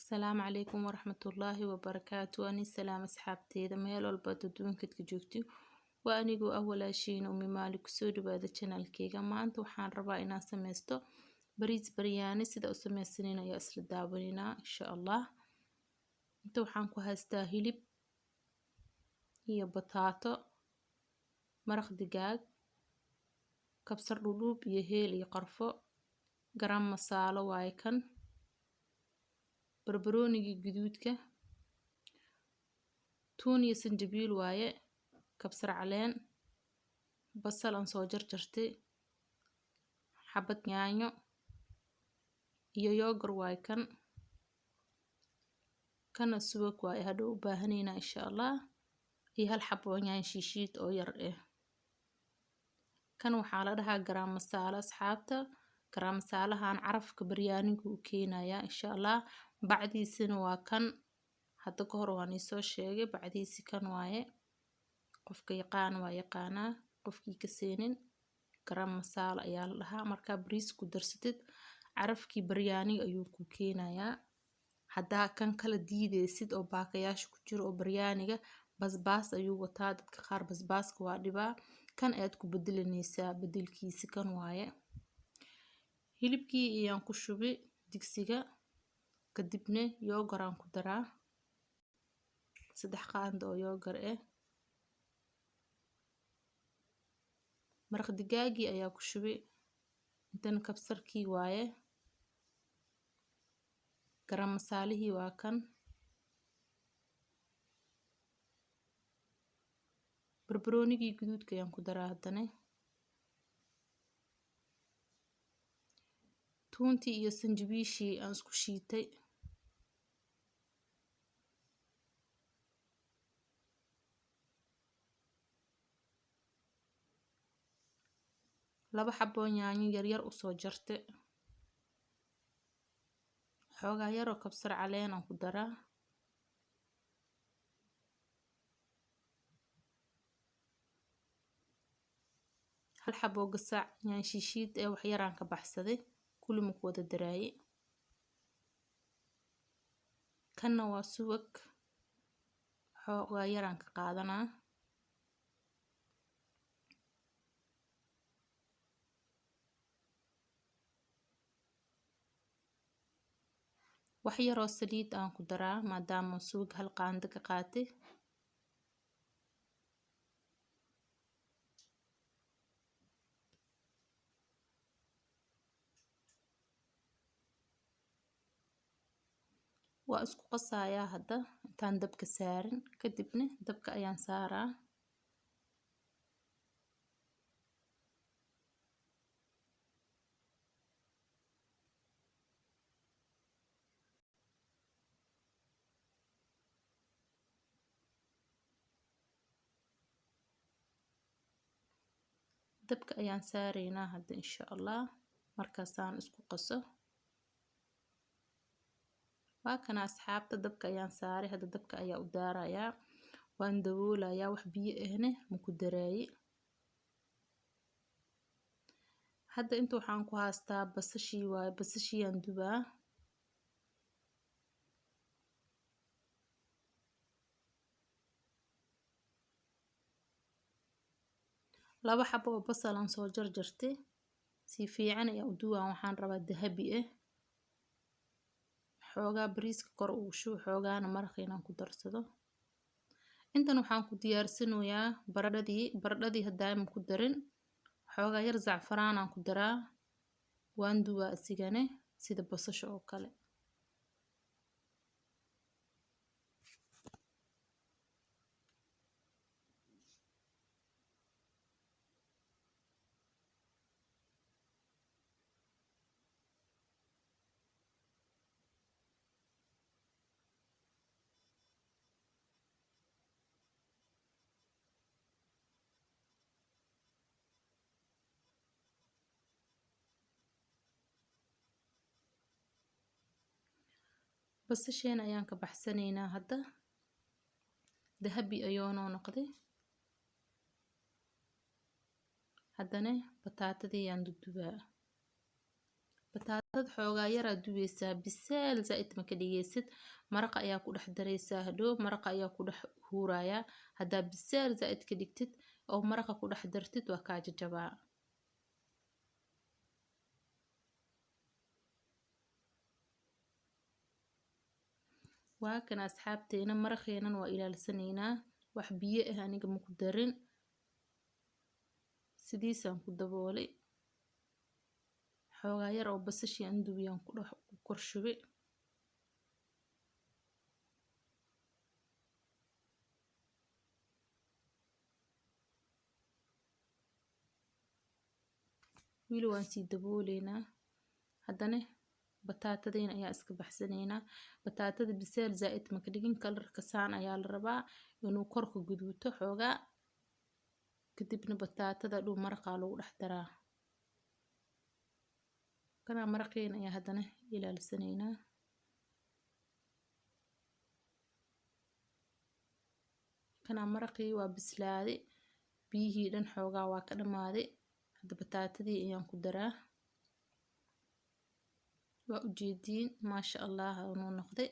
السلام عليكم ورحمة الله وبركاته. أني السلام أصحابتي إذا ميل والبادو دونك تجوجتي وأنيقو أول شيء أمي مالك سود بهذا channel كيغا ما أنت وحان ربا إنا سميستو بريز برياني سيدا أسميسنين يا أسر داونينا إن شاء الله. أنت وحان كو هاستا هيلب هي بطاطا مرق دقاق كبسر لولوب يهيل يقرفو قرام مسالة وايكن بربرونيجي جدودك tuun iyo sanjabiil waaye kabsar caleen basal aan soo jarjartay xabad yaanyo iyo yogurt waaye kana subag waaye hadhow u baahanayna insha Allah iyo hal xabo yaanyo shiishiid oo yar kan waxaa la dhahaa garam masala asxaabta garam masalahan carafka baryaanigu u keenaya insha Allah bacdiisina waa kan hadda ka hor waan isoo sheegay bacdiisi kan waaye qofka yaqaan waa yaqaanaa qofkii ka seenin garam masala ayaa la dhahaa markaa bariis ku darsatid carafkii baryaaniga ayuu ku keenayaa haddaa kan kala diideysid oo baakayaasha ku jiro oo baryaaniga basbaas ayuu wataa dadka qaar basbaaska waa dhibaa kan ayaad ku bedelanaysaa bedelkiisi kan waaye hilibkii ayaan ku shubi digsiga kadibna yogurt aan ku daraa 3 qaando oo yogurt maraq digaagii ayaa ku shubi intan kabsarkii waaye garam masaalihii waa kan barbaroonigii guduudka ayaan ku daraa haddana tuuntii iyo sanjabiishii aan isku shiitay laba xabo yaanyo yar yar u soo jartay xoogaa yar oo kabsar caleen aan ku daraa hal xabo gasac yaanyo shiishiid wax yar aan ka baxsaday kulli ma ku wada daraaye kanna waa subag xoogaa yar aan ka qaadanaa wax yar oo saliid aan ku daraa maadaama subag hal qaando ka qaatay waa isku qasayaa hadda intaan dabka saarin kadibna dabka ayaan saaraa dabka ayaan saareynaa hadda insha Allah markaasaan isku qaso waa kana asxaabta dabka ayaan saaray hadda dabka ayaa u daarayaa waan daboolayaa wax biyo ahne ma ku daraayi hadda inta waxaan ku haastaa basashii waaye basashii aan dubaa laba xabo oo basal aan soo jarjartay si fiican ayaa u duwaa waxaan rabaa dahabi xoogaa bariiska kor ugu shubo xoogaana maraq inaan ku darsado intan waxaan ku diyaarsanayaa baradhadii hadaan ku darin xoogaa yar zacfaraan aan ku daraa waan duwaa asigane sida basasha oo kale basasheen ayaan ka baxsanaynaa hadda dahabi ayuu noo noqday haddana bataatadii ayaan dudubaa bataatada xoogaa yaraa dubaysaa, biseel zaid ma ka dhigaysid. Maraqa ayaa ku dhex daraysaa, hadhow maraqa ayaa ku dhex huurayaa. haddaa biseel zaid ka dhigtid oo maraqa ku dhex dartid waa kaa jajabaa. waa kan asxaabteena, maraqeenan waa ilaalsanaynaa. wax biyo ah aniga ma ku darin, sidiisaan ku daboolay. xoogaa yar oo basashii aan dubiyaan ku kor shubay. wili waan sii dabooleynaa. haddana bataatadeen ayaa iska baxsanaynaa. bataatada biseel zaid ma ka dhigin, kalarka saan ayaa la rabaa inuu korka guduuto xoogaa. kadibna bataatada dhuu maraqaa lagu dhex daraa. kanaa maraqeen ayaa haddana ilaalsanaynaa. kanaa maraqii waa bislaaday, biyihii dhan xoogaa waa ka dhamaaday. hadda bataatadii ayaan ku daraa. waa ujeediin maasha allah inuu noqday.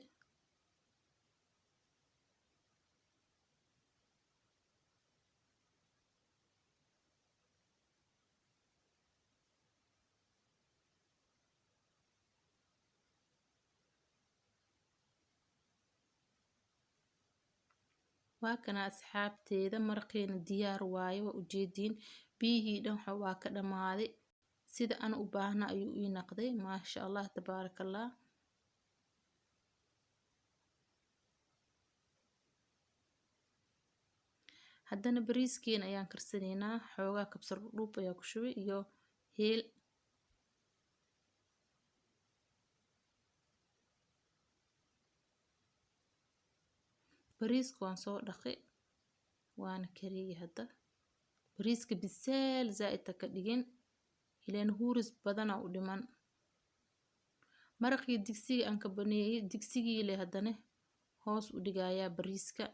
waa kana asxaabteeda, maraqeena diyaar waaye. waa ujeediin biyihii dhan waa ka dhamaaday. sida aan u baahna ayuu ii noqday. maasha allah tabaarakallah. haddana bariiskeen ayaan karsanaynaa. xoogaa kabsar dhuub ayaa ku shubay iyo heel. bariiska waan soo dhaqay waana kariyey. hadda bariiska biseel zaid ka dhigin, ileen huuris badana u dhiman. maraqii digsiga aan ka baneeyay, digsigii leh haddana hoos u dhigayaa bariiska.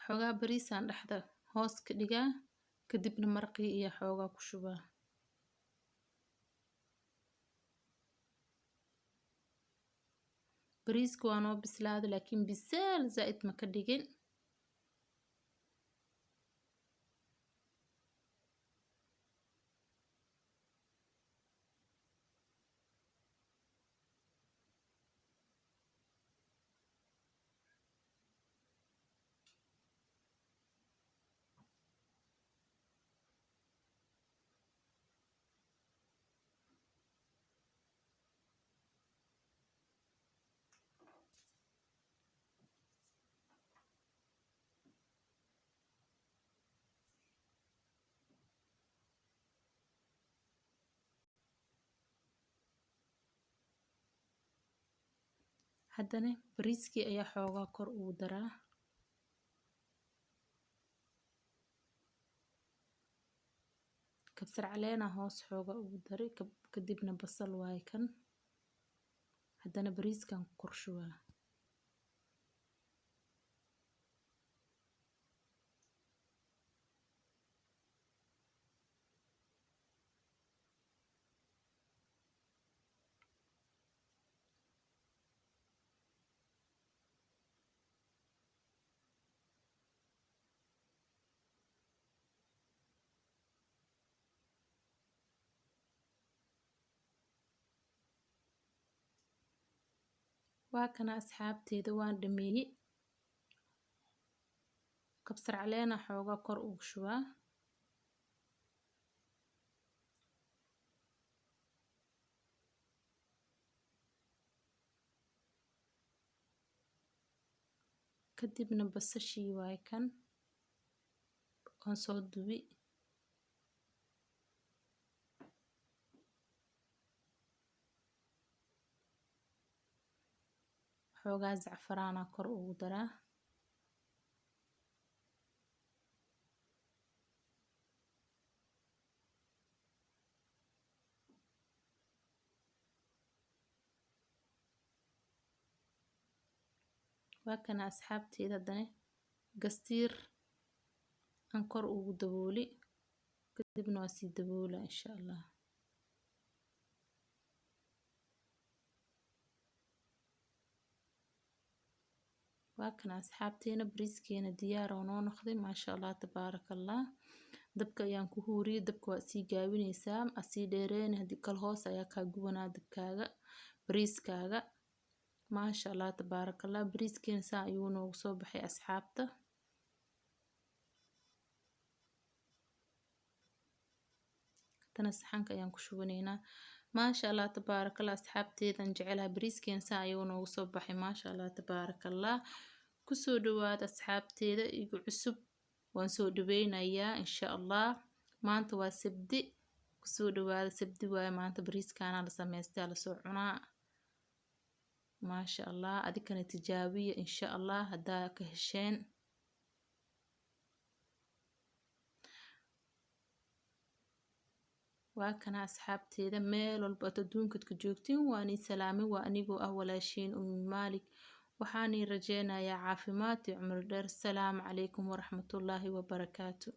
xoogaa bariisaan dhexda hoos ka dhigaa, kadibna maraqii iyo xoogaa ku shubaa. bariiska waa noo bislaaday, laakiin biseel zaid ma ka dhigin. haddana bariiskii ayaa xoogaa kor ugu daraa. kabsar caleena hoos xoogaa ugu daray, kadibna basal waaye kan. haddana bariiskan ku kor shubaa. waa kana asxaabteeda, waan dhameeyey. kabsar caleena xoogaa kor ugu shubaa. kadibna basashii waaye kan waan soo dubi. xoogaa zacfaraana kor ugu daraa. waa kana asxaabteeda haddana gastiir aan kor ugu dabooli kadibna waa sii daboola insha allah. waa kana asxaabteena bariiskeena diyaar oo noo noqday maasha allah tabaarakallah. dabka ayaan ku huuriyey, dabka waa sii gaabinaysaa asii dheereen haddii kal hoos ayaa kaa gubanaa dabkaaga bariiskaaga. maasha allah tabaarakallah bariiskeena saa ayuu noogu soo baxay asxaabta. tana saxanka ayaan ku shubanaynaa. maasha allah tabaarakallah asxaabteedan jecelahay bariiskeena saa ayuu noogu soo baxay maasha allah tabaarakallah. kusoo dhawaad asxaabteeda igu cusub waan soo dhaweynayaa insha allah. maanta waa sabti, kusoo dhawaada sabti waaye maanta bariiskaana la samaystay la soo cunaa. maasha allah adikana tijaabiya insha allah haddaa ka hesheen. waa kana asxaabteeda meel walba aad adduunka ka joogtiin waan ii salaamay, waa anigoo ah walaashiin Ummi Maalik. waxaan ii rajeynayaa caafimaad iyo cumri dheer. asalaamu calaykum waraxmatullaahi wabarakaatu.